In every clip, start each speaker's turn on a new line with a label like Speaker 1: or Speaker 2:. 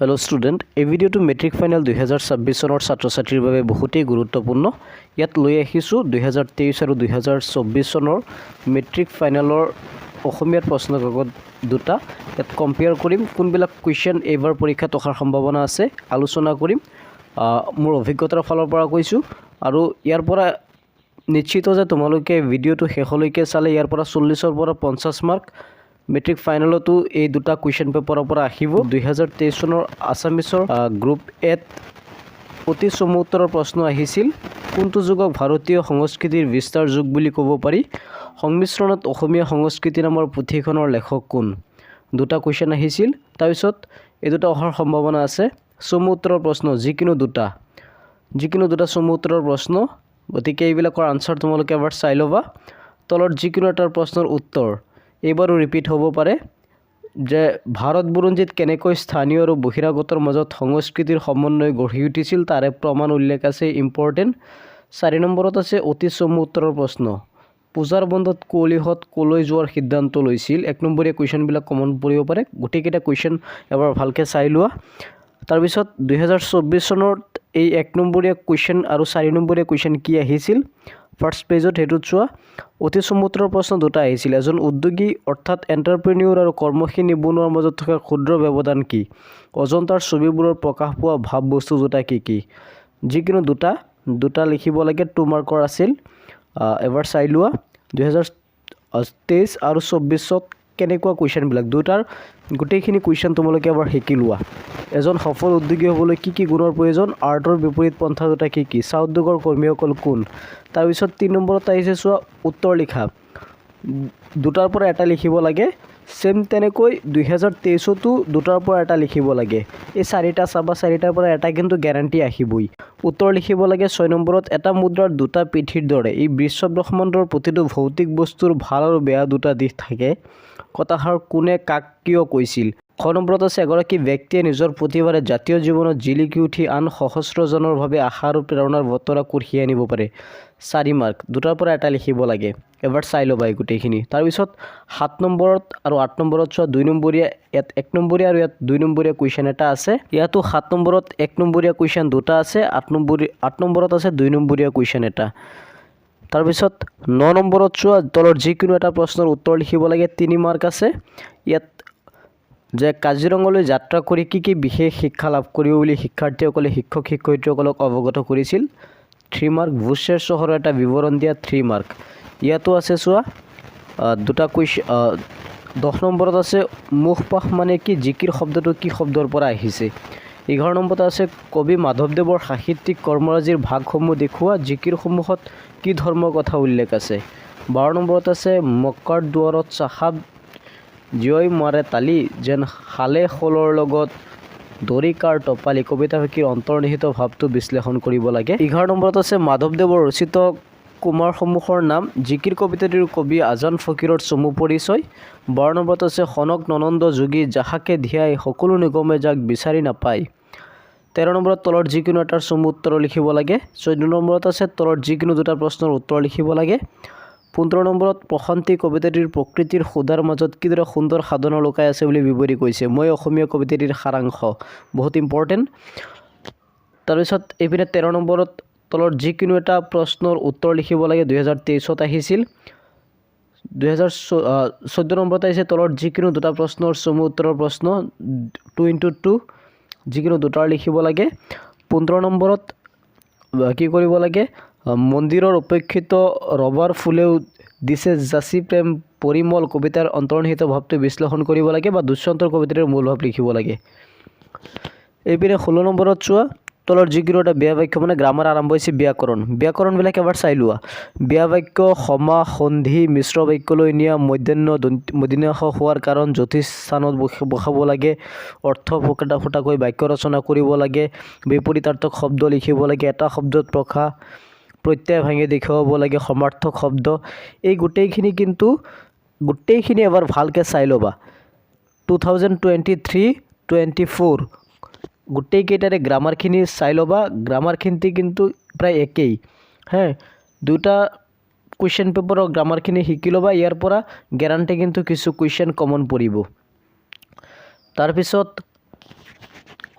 Speaker 1: hello student এই ভিডিওটো matric final 2026 চনৰ ছাত্ৰ ছাত্ৰীৰ বাবে বহুতেই গুৰুত্বপূৰ্ণ ইয়াত লৈ আহিছো 2023 আৰু 2024 চনৰ মেট্ৰিক ফাইনেলৰ অসমীয়াৰ প্ৰশ্ন কাকত দুটা ইয়াত কম্পেয়াৰ কৰিম কোনবিলাক কোৱেশ্চন এবাৰ পৰীক্ষাত অহাৰ সম্ভাৱনা আছে আলোচনা কৰিম মোৰ অভিজ্ঞতাৰ ফালৰ পৰা কৈছো আৰু ইয়াৰ পৰা নিশ্চিত যে তোমালোকে ভিডিওটো শেষলৈকে চালে ইয়াৰ পৰা 40 ৰ পৰা 50 মাৰ্ক মেট্ৰিক ফাইনেলতো এই দুটা কোৱেশ্চন পেপাৰৰ পৰা আহিব 2023 চনৰ আসামিছৰ গ্ৰুপ এ অতি চমুত্তৰৰ প্ৰশ্ন আহিছিল কোনটো যুগক ভাৰতীয় সংস্কৃতিৰ বিস্তাৰ যুগ বুলি ক'ব পাৰি সংমিশ্ৰণত অসমীয়া সংস্কৃতি নামৰ পুথিখনৰ লেখক কোন দুটা কোৱেশ্চন আহিছিল তাৰপিছত এই দুটা অহাৰ সম্ভাৱনা আছে চমুত্তৰৰ প্ৰশ্ন যিকিনো দুটা চমুত্তৰৰ প্ৰশ্ন গতিকে এইবিলাকৰ আনসাৰ তোমালোকে এবাৰ চাই ল'বা তলৰ যিকিনো এটাৰ প্ৰশ্নৰ উত্তৰ এবাৰো ৰিপিট হ'ব পাৰে যে ভাৰত বুৰঞ্জীত কেনেকৈ স্থানীয় আৰু বহিৰাগতৰ মাজত সংস্কৃতিৰ সমন্বয় গঢ়ি উঠিছিল তাৰে প্ৰমাণ উল্লেখ আছে ইম্পৰ্টেন্ট 4 নম্বৰত আছে অতি চমুত্তৰৰ প্ৰশ্ন পূজাৰ বন্ধত কোলিহত কলৈ যোৱাৰ সিদ্ধান্ত লৈছিল 1 নম্বৰীয়া কোৱেশ্চনবিলাক কমন পৰিব পাৰে গোটেইকেইটা কোৱেশ্চন এবাৰ ভালকৈ চাই লোৱা তাৰ পিছত 2024 চনৰ এই 1 নম্বৰীয়া কোৱেশ্চন আৰু 4 নম্বৰীয়া কোৱেশ্চন কি আহিছিল ফাৰ্স্ট পেজত হেতুত চোৱা অতি চমুত্তৰৰ প্ৰশ্ন দুটা আহিছিল এজন উদ্যোগী অৰ্থাৎ এন্টাৰপ্ৰেনিউৰ আৰু কৰ্মশীল নিবনুৱাৰ মাজত থকা ক্ষুদ্ৰ ব্যৱধান কি অজন্তাৰ ছবিবোৰৰ প্ৰকাশ পোৱা ভাব বস্তু দুটা কি যিকিনো দুটা লিখিব লাগে 2 মাৰ্কৰ আছিল এবাৰ চাই লোৱা 2023 আৰু 24ত কেনেকুৱা কোৱেশ্চনবিলাক দুটাৰ গোটেইখিনি কোৱেশ্চন তোমালোকে এবাৰ শিকি লোৱা এজন সফল উদ্যোগী হ'বলৈ কি গুণৰ প্ৰয়োজন আৰ্টৰ বিপৰীত পন্থা দুটা কি চাহ উদ্যোগৰ কৰ্মীসকল কোন তাৰ পিছত 3 নম্বৰত আহিছে চোৱা উত্তৰ লিখা দুটাৰ পৰা এটা লিখিব লাগে সেম তেনেকৈ 2023তো দুটাৰ পৰা এটা লিখিব লাগে এই চাৰিটা চাবা চাৰিটাৰ পৰা এটা কিন্তু গ্যাৰান্টি আহিবই উত্তৰ লিখিব লাগে 6 নম্বৰত এটা মুদ্ৰাৰ দুটা পিঠিৰ দৰে এই বিশ্ব ব্ৰহ্মাণ্ডৰ প্ৰতিটো ভৌতিক বস্তুৰ ভাল আৰু বেয়া দুটা দিশ থাকে কথাষাৰ কোনে কাক কিয় কৈছিল 6 নম্বৰত আছে এগৰাকী ব্যক্তিয়ে নিজৰ প্ৰতিবাৰে জাতীয় জীৱনত জিলিকি উঠি আন সহস্ৰজনৰ বাবে আশা আৰু প্ৰেৰণাৰ বতৰা কঢ়িয়াই আনিব পাৰে 4 মাৰ্ক দুটাৰ পৰা এটা লিখিব লাগে এবাৰ চাই ল'বা এই গোটেইখিনি তাৰ পিছত 7 নম্বৰত আৰু 8 নম্বৰত চোৱা 2 নম্বৰীয়া ইয়াত 1 নম্বৰীয়া আৰু ইয়াত 2 নম্বৰীয়া কোৱেশ্চন এটা আছে ইয়াতো 7 নম্বৰত 1 নম্বৰীয়া কোৱেশ্চন দুটা আছে 8 নম্বৰত আছে 2 নম্বৰীয়া কোৱেশ্চন এটা তাৰ পিছত 9 নম্বৰত চোৱা তলৰ যিকোনো এটা প্ৰশ্নৰ উত্তৰ লিখিব লাগে 3 মাৰ্ক আছে ইয়াত যে কাজিৰঙালৈ যাত্ৰা কৰি কি বিশেষ শিক্ষা লাভ কৰিব বুলি শিক্ষাৰ্থীসকলে শিক্ষক শিক্ষয়িত্ৰীসকলক অৱগত কৰিছিল 3 মাৰ্ক ভুশ্বেৰ চহৰৰ এটা বিৱৰণ দিয়া 3 মাৰ্ক ইয়াতো আছে চোৱা দুটা কোৱেশ্চন 10 নম্বৰত আছে মুখপাশ মানে কি জিকিৰ শব্দটো কি শব্দৰ পৰা আহিছে 11 নম্বৰত আছে কবি মাধৱদেৱৰ সাহিত্যিক কৰ্মৰাজিৰ ভাগসমূহ দেখুওৱা জিকিৰসমূহত কি ধৰ্মৰ কথা উল্লেখ আছে 12 নম্বৰত আছে মক্কাৰ দুৱাৰত চাহাব জয় মাৰে তালি যেন হালে খোলৰ লগত দৰিকাৰ টপালি কবিতাফাঁকিৰ অন্তৰ্নিহিত ভাৱটো বিশ্লেষণ কৰিব লাগে 11 নম্বৰত আছে মাধৱদেৱৰ ৰচিত কুমাৰসমূহৰ নাম জিকিৰ কবিতাটিৰ কবি আজান ফকীৰৰ চমু পৰিচয় 12 নম্বৰত আছে খনক ননন্দ যোগী যাহাকে ধিয়াই সকলো নিগমে যাক বিচাৰি নাপায় 13 নম্বৰত তলৰ যিকোনো এটাৰ চমু উত্তৰ লিখিব লাগে 14 নম্বৰত আছে তলৰ যিকোনো দুটা প্ৰশ্নৰ উত্তৰ লিখিব লাগে 15 নম্বৰত প্ৰশান্তি কবিতাটিৰ প্ৰকৃতিৰ সুধাৰ মাজত কিদৰে সুন্দৰ সাধনা লুকাই আছে বুলি বিৱৰি কৈছে মই অসমীয়া কবিতাটিৰ সাৰাংশ বহুত ইম্পৰ্টেন্ট তাৰপিছত এইপিনে 13 নম্বৰত তলৰ যিকোনো এটা প্ৰশ্নৰ উত্তৰ লিখিব লাগে 2023ত আহিছিল 14 নম্বৰত আহিছে তলৰ যিকোনো দুটা প্ৰশ্নৰ চমু উত্তৰৰ প্ৰশ্ন 2x2 যিকোনো দুটাৰ লিখিব লাগে 15 নম্বৰত কি কৰিব লাগে মন্দিৰৰ উপেক্ষিত ৰবাৰ ফুলেও দিছে জাচি প্ৰেম পৰিমল কবিতাৰ অন্তৰ্নিহিত ভাৱটো বিশ্লেষণ কৰিব লাগে বা দুষ্যন্তৰ কবিতাৰ মূল ভাৱ লিখিব লাগে এইপিনে 16 নম্বৰত চোৱা তলৰ যিকোনো এটা বেয়া বাক্য মানে গ্ৰামাৰ আৰম্ভ হৈছে ব্যাকৰণবিলাক এবাৰ চাই লোৱা বেয়া বাক্য সমা সন্ধি মিশ্ৰ বাক্যলৈ নিয়া মধ্যাহ্ন হোৱাৰ কাৰণ জ্যোতিষ স্থানত বহাব লাগে অৰ্থ ফুটাকৈ বাক্য ৰচনা কৰিব লাগে বিপৰীতাৰ্থক শব্দ লিখিব লাগে এটা শব্দত প্ৰত্যয় ভাঙি দেখুৱাব লাগে সমাৰ্থক শব্দ এই গোটেইখিনি এবাৰ ভালকৈ চাই ল'বা 2023-24 গোটেইকেইটাৰে গ্ৰামাৰখিনি চাই ল'বা গ্ৰামাৰখিনি কিন্তু প্ৰায় একেই দুটা কুৱেশ্চন পেপাৰৰ গ্ৰামাৰখিনি শিকি ল'বা ইয়াৰ পৰা গ্যাৰান্টি কিন্তু কিছু কুৱেশ্চন কমন পৰিব তাৰপিছত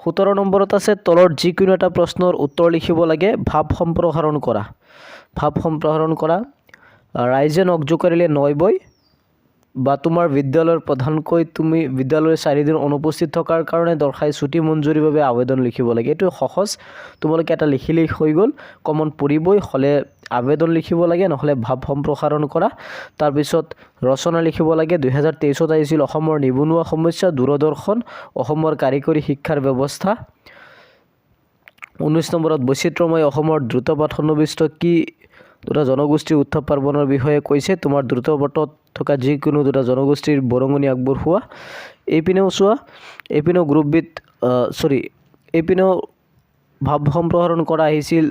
Speaker 1: 17 নম্বৰত আছে তলৰ যিকোনো এটা প্ৰশ্নৰ উত্তৰ লিখিব লাগে ভাৱ সম্প্ৰসাৰণ কৰা ৰাইজে নখ জোকাৰিলে নৈ বয় বা তোমাৰ বিদ্যালয়ৰ প্ৰধানকৈ তুমি বিদ্যালয়ৰ 4 দিন অনুপস্থিত থকাৰ কাৰণে দৰ্শাই ছুটি মঞ্জুৰিৰ বাবে আবেদন লিখিব লাগে এইটো সহজ তোমালোকে এটা লিখিলেই হৈ গ'ল কমন পৰিবই হলে আবেদন লিখিব লাগে নহলে ভাৱ সম্প্ৰসাৰণ কৰা তাৰ পিছত ৰচনা লিখিব লাগে 2023ত আহিছিল অসমৰ নিবনুৱা সমস্যা দূৰদৰ্শন অসমৰ কাৰিকৰী শিক্ষাৰ ব্যৱস্থা 19 নম্বৰত বৈচিত্ৰময় অসমৰ দ্ৰুতপাঠ সন্নিৱিষ্ট কি দুটা জনগোষ্ঠীৰ উৎসৱ পাৰ্বণৰ বিষয়ে কৈছে তোমাৰ দ্ৰুতপাঠত থকা যিকোনো দুটা জনগোষ্ঠীৰ বৰঙণি আগবঢ়োৱা এইপিনেও চোৱা এইপিনেও গ্ৰুপবিট এইপিনেও ভাৱ সম্প্ৰসাৰণ কৰা আহিছিল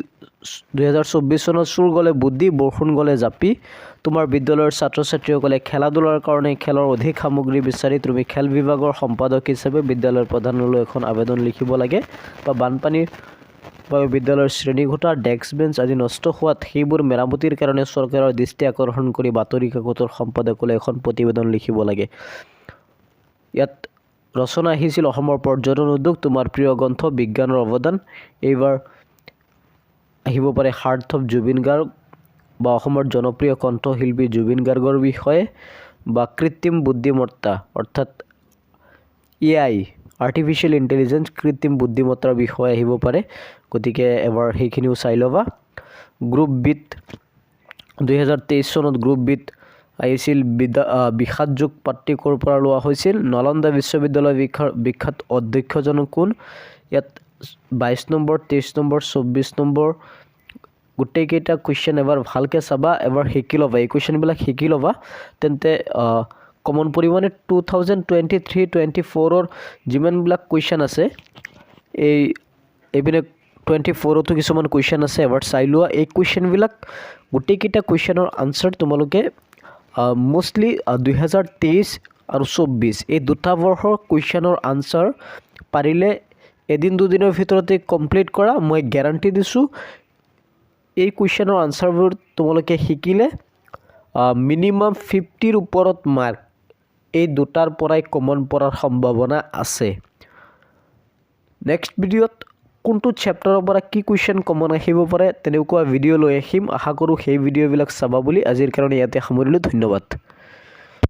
Speaker 1: 2024 চনত চুৰ গলে বুদ্ধি বৰষুণ গলে জাপি তোমাৰ বিদ্যালয়ৰ ছাত্ৰ ছাত্ৰীসকলে খেলা ধূলাৰ কাৰণে খেলৰ অধিক সামগ্ৰী বিচাৰি তুমি খেল বিভাগৰ সম্পাদক হিচাপে বিদ্যালয়ৰ প্ৰধানলৈ এখন আবেদন লিখিব লাগে বা বানপানীৰ বাবে বিদ্যালয়ৰ শ্ৰেণীকোঠা ডেস্ক বেঞ্চ আদি নষ্ট হোৱাত সেইবোৰ মেৰামতিৰ কাৰণে চৰকাৰৰ দৃষ্টি আকৰ্ষণ কৰি বাতৰি কাকতৰ সম্পাদকলৈ এখন প্ৰতিবেদন লিখিব লাগে ইয়াত ৰচনা আহিছিল অসমৰ পৰ্যটন উদ্যোগ তোমাৰ প্ৰিয় গ্ৰন্থ বিজ্ঞানৰ অৱদান এইবাৰ আহিব পাৰে হাৰ্ট অফ জুবিন গাৰ্গ বা অসমৰ জনপ্ৰিয় কণ্ঠশিল্পী জুবিন গাৰ্গৰ বিষয়ে বা কৃত্ৰিম বুদ্ধিমত্তা অৰ্থাৎ AI আৰ্টিফিচিয়েল ইণ্টেলিজেন্স কৃত্ৰিম বুদ্ধিমত্তাৰ বিষয়ে আহিব পাৰে গতিকে এবাৰ সেইখিনিও চাই ল'বা গ্ৰুপ বিট 2023 চনত গ্ৰুপ বিট আহিছিল বিষাদযোগ পাট্টিকৰ পৰা লোৱা হৈছিল নালন্দা বিশ্ববিদ্যালয় বিখ্যাত অধ্যক্ষজন কোন ইয়াত 22 নম্বৰ 23 নম্বৰ 24 নম্বৰ গোটেইকেইটা কুৱেশ্যন এবাৰ ভালকৈ চাবা এবাৰ শিকি ল'বা এই কুৱেশ্যনবিলাক শিকি ল'বা তেন্তে কমন পৰিমাণে 2023-24ৰ যিমানবিলাক কুৱেশ্যন আছে এইপিনে 24তো কিছুমান কুৱেশ্যন আছে এবাৰ চাই লোৱা এই কুৱেশ্যনবিলাক গোটেইকেইটা কুৱেশ্যনৰ আনচাৰ তোমালোকে মোষ্টলি 2023 আৰু 24 এই দুটা বৰ্ষৰ কুৱেশ্যনৰ আনচাৰ পাৰিলে এদিন দুদিনৰ ভিতৰতে কমপ্লিট কৰা মই গ্যাৰাণ্টি দিছোঁ এই কুৱেশ্যনৰ আনচাৰবোৰ তোমালোকে শিকিলে মিনিমাম 50ৰ ওপৰত মাৰ্ক এই দুটাৰ পৰাই কমন পৰাৰ সম্ভাৱনা আছে নেক্সট ভিডিঅ'ত কোনটো চেপ্টাৰৰ পৰা কি কুৱেশ্যন কমন আহিব পাৰে তেনেকুৱা ভিডিঅ' লৈ আহিম আশা কৰোঁ সেই ভিডিঅ'বিলাক চাবা বুলি আজিৰ কাৰণে ইয়াতে সামৰিলোঁ ধন্যবাদ